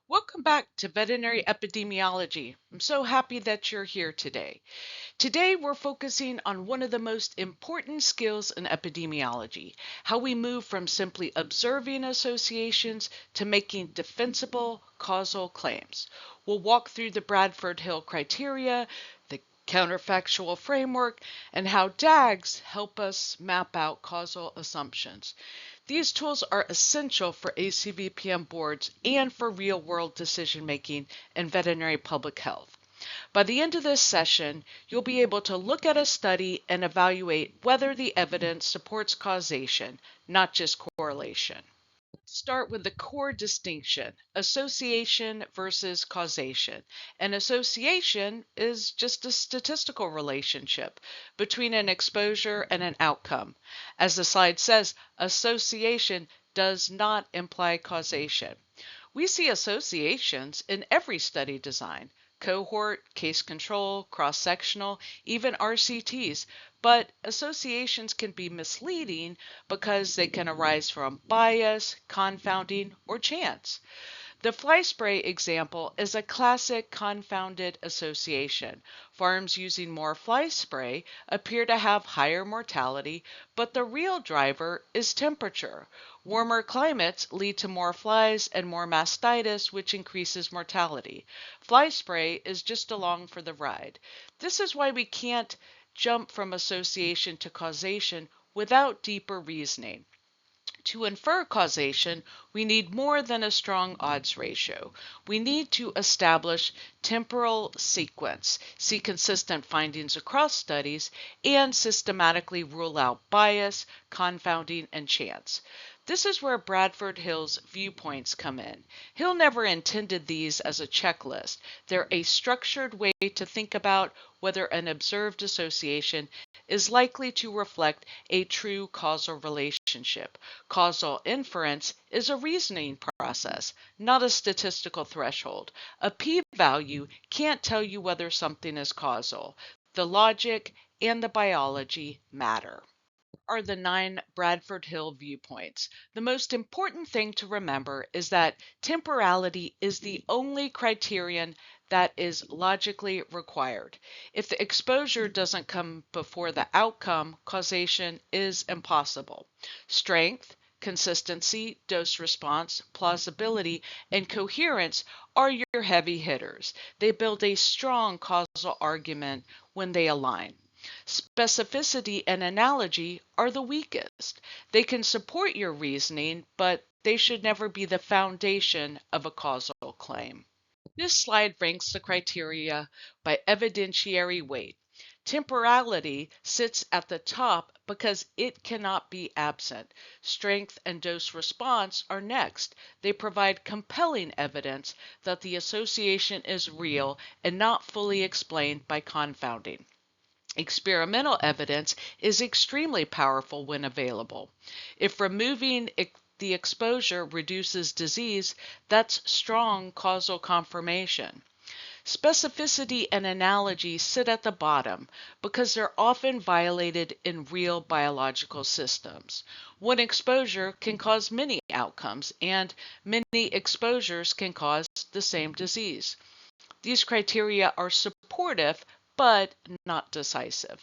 Welcome back to Veterinary Epidemiology. I'm so happy that you're here today. Today, we're focusing on one of the most important skills in epidemiology, how we move from simply observing associations to making defensible causal claims. We'll walk through the Bradford Hill criteria, the counterfactual framework, and how DAGs help us map out causal assumptions. These tools are essential for ACVPM boards and for real-world decision-making in veterinary public health. By the end of this session, you'll be able to look at a study and evaluate whether the evidence supports causation, not just correlation. Let's start with the core distinction, association versus causation. An association is just a statistical relationship between an exposure and an outcome. As the slide says, association does not imply causation. We see associations in every study design, cohort, case control, cross-sectional, even RCTs, but associations can be misleading because they can arise from bias, confounding, or chance. The fly spray example is a classic confounded association. Farms using more fly spray appear to have higher mortality, but the real driver is temperature. Warmer climates lead to more flies and more mastitis, which increases mortality. Fly spray is just along for the ride. This is why we can't jump from association to causation without deeper reasoning. To infer causation, we need more than a strong odds ratio. We need to establish temporal sequence, see consistent findings across studies, and systematically rule out bias, confounding, and chance. This is where Bradford Hill's viewpoints come in. Hill never intended these as a checklist. They're a structured way to think about whether an observed association is likely to reflect a true causal relationship. Causal inference is a reasoning process, not a statistical threshold. A p-value can't tell you whether something is causal. The logic and the biology matter. Are the 9 Bradford Hill viewpoints. The most important thing to remember is that temporality is the only criterion that is logically required. If the exposure doesn't come before the outcome, causation is impossible. Strength, consistency, dose response, plausibility, and coherence are your heavy hitters. They build a strong causal argument when they align. Specificity and analogy are the weakest. They can support your reasoning, but they should never be the foundation of a causal claim. This slide ranks the criteria by evidentiary weight. Temporality sits at the top because it cannot be absent. Strength and dose response are next. They provide compelling evidence that the association is real and not fully explained by confounding. Experimental evidence is extremely powerful when available. If removing the exposure reduces disease, that's strong causal confirmation. Specificity and analogy sit at the bottom because they're often violated in real biological systems. One exposure can cause many outcomes, and many exposures can cause the same disease. These criteria are supportive but not decisive.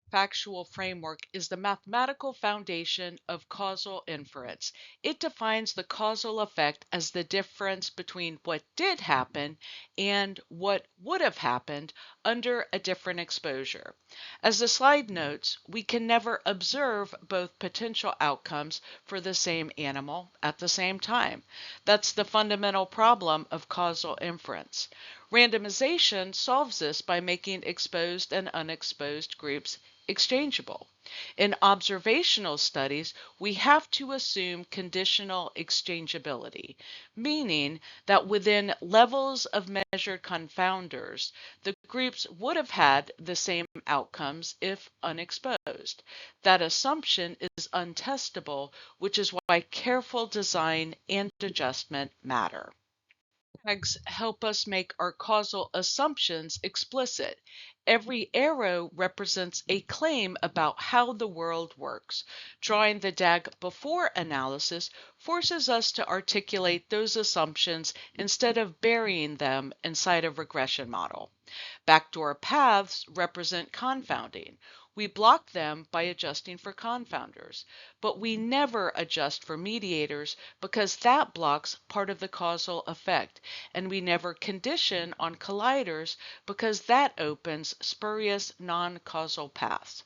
Factual framework is the mathematical foundation of causal inference. It defines the causal effect as the difference between what did happen and what would have happened under a different exposure. As the slide notes, we can never observe both potential outcomes for the same animal at the same time. That's the fundamental problem of causal inference. Randomization solves this by making exposed and unexposed groups exchangeable. In observational studies, we have to assume conditional exchangeability, meaning that within levels of measured confounders, the groups would have had the same outcomes if unexposed. That assumption is untestable, which is why careful design and adjustment matter. DAGs help us make our causal assumptions explicit. Every arrow represents a claim about how the world works. Drawing the DAG before analysis forces us to articulate those assumptions instead of burying them inside a regression model. Backdoor paths represent confounding. We block them by adjusting for confounders, but we never adjust for mediators because that blocks part of the causal effect, and we never condition on colliders because that opens spurious non-causal paths.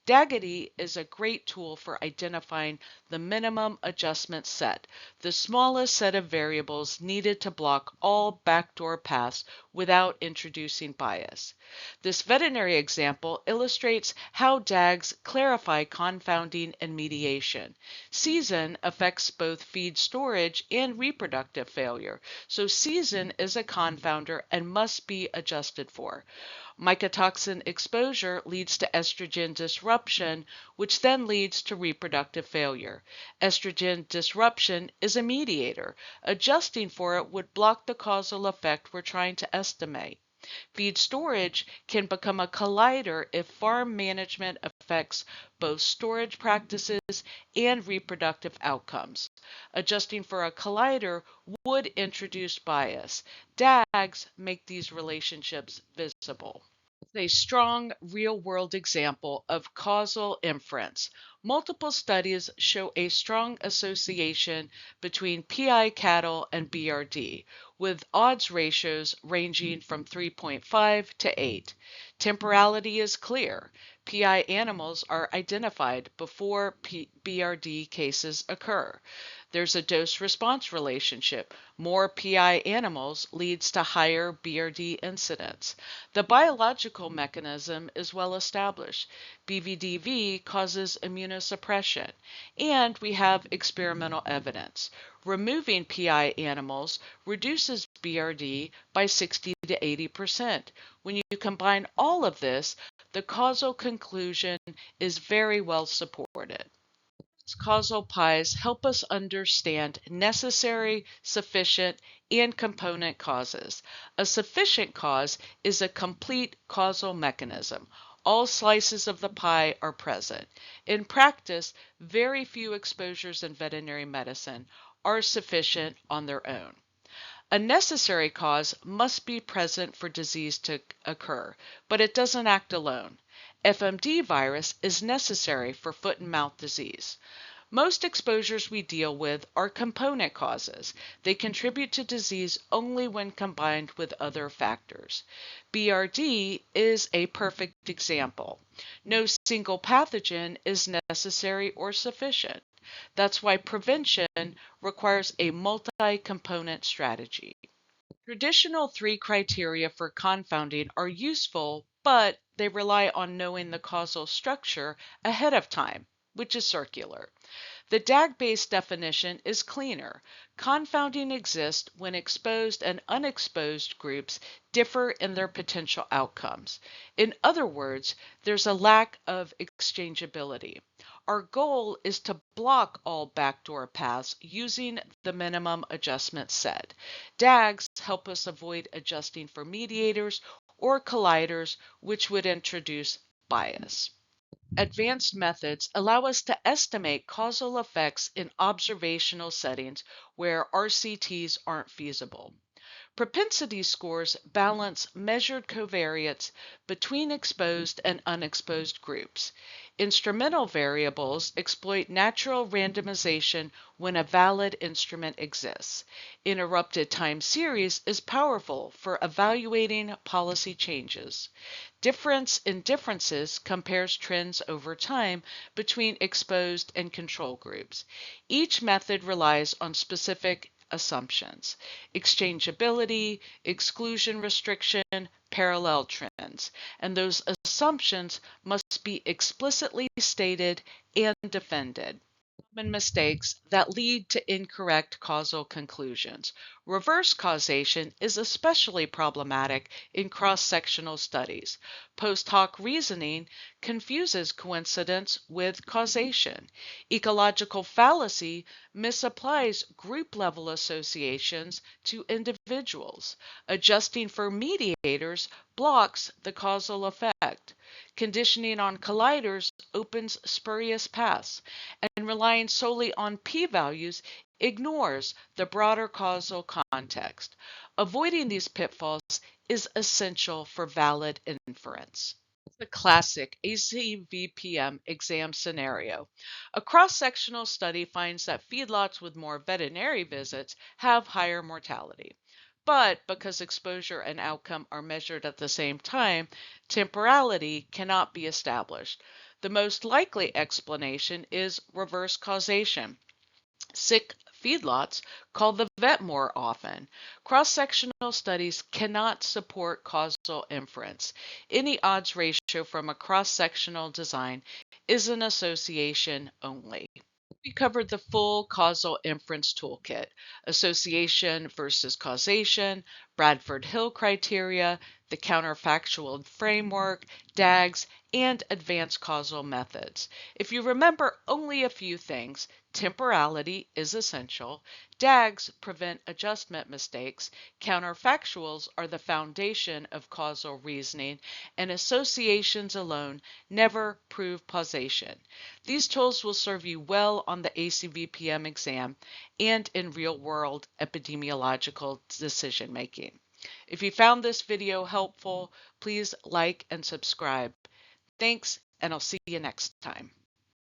DAGity is a great tool for identifying the minimum adjustment set, the smallest set of variables needed to block all backdoor paths without introducing bias. This veterinary example illustrates how DAGs clarify confounding and mediation. Season affects both feed storage and reproductive failure, so season is a confounder and must be adjusted for. Mycotoxin exposure leads to estrogen disruption, which then leads to reproductive failure. Estrogen disruption is a mediator. Adjusting for it would block the causal effect we're trying to estimate. Feed storage can become a collider if farm management affects both storage practices and reproductive outcomes. Adjusting for a collider would introduce bias. DAGs make these relationships visible. A strong real-world example of causal inference. Multiple studies show a strong association between PI cattle and BRD, with odds ratios ranging from 3.5 to 8. Temporality is clear. PI animals are identified before BRD cases occur. There's a dose-response relationship. More PI animals leads to higher BRD incidence. The biological mechanism is well established. BVDV causes immunosuppression, and we have experimental evidence. Removing PI animals reduces BRD by 60 to 80%. When you combine all of this, the causal conclusion is very well supported. Causal pies help us understand necessary, sufficient, and component causes. A sufficient cause is a complete causal mechanism. All slices of the pie are present. In practice, very few exposures in veterinary medicine are sufficient on their own. A necessary cause must be present for disease to occur, but it doesn't act alone. FMD virus is necessary for foot and mouth disease. Most exposures we deal with are component causes. They contribute to disease only when combined with other factors. BRD is a perfect example. No single pathogen is necessary or sufficient. That's why prevention requires a multi-component strategy. Traditional three criteria for confounding are useful, but they rely on knowing the causal structure ahead of time, which is circular. The DAG-based definition is cleaner. Confounding exists when exposed and unexposed groups differ in their potential outcomes. In other words, there's a lack of exchangeability. Our goal is to block all backdoor paths using the minimum adjustment set. DAGs help us avoid adjusting for mediators or colliders, which would introduce bias. Advanced methods allow us to estimate causal effects in observational settings where RCTs aren't feasible. Propensity scores balance measured covariates between exposed and unexposed groups. Instrumental variables exploit natural randomization when a valid instrument exists. Interrupted time series is powerful for evaluating policy changes. Difference in differences compares trends over time between exposed and control groups. Each method relies on specific assumptions: exchangeability, exclusion restriction, parallel trends, and those assumptions must be explicitly stated and defended. Common mistakes that lead to incorrect causal conclusions. Reverse causation is especially problematic in cross-sectional studies. Post hoc reasoning confuses coincidence with causation. Ecological fallacy misapplies group-level associations to individuals. Adjusting for mediators blocks the causal effect. Conditioning on colliders opens spurious paths, and relying solely on p-values ignores the broader causal context. Avoiding these pitfalls is essential for valid inference. The classic ACVPM exam scenario. A cross-sectional study finds that feedlots with more veterinary visits have higher mortality. But because exposure and outcome are measured at the same time, temporality cannot be established. The most likely explanation is reverse causation. Sick feedlots call the vet more often. Cross-sectional studies cannot support causal inference. Any odds ratio from a cross-sectional design is an association only. We covered the full causal inference toolkit: association versus causation, Bradford Hill criteria, the counterfactual framework, DAGs, and advanced causal methods. If you remember only a few things, temporality is essential, DAGs prevent adjustment mistakes, counterfactuals are the foundation of causal reasoning, and associations alone never prove causation. These tools will serve you well on the ACVPM exam and in real-world epidemiological decision making. If you found this video helpful, please like and subscribe. Thanks, and I'll see you next time.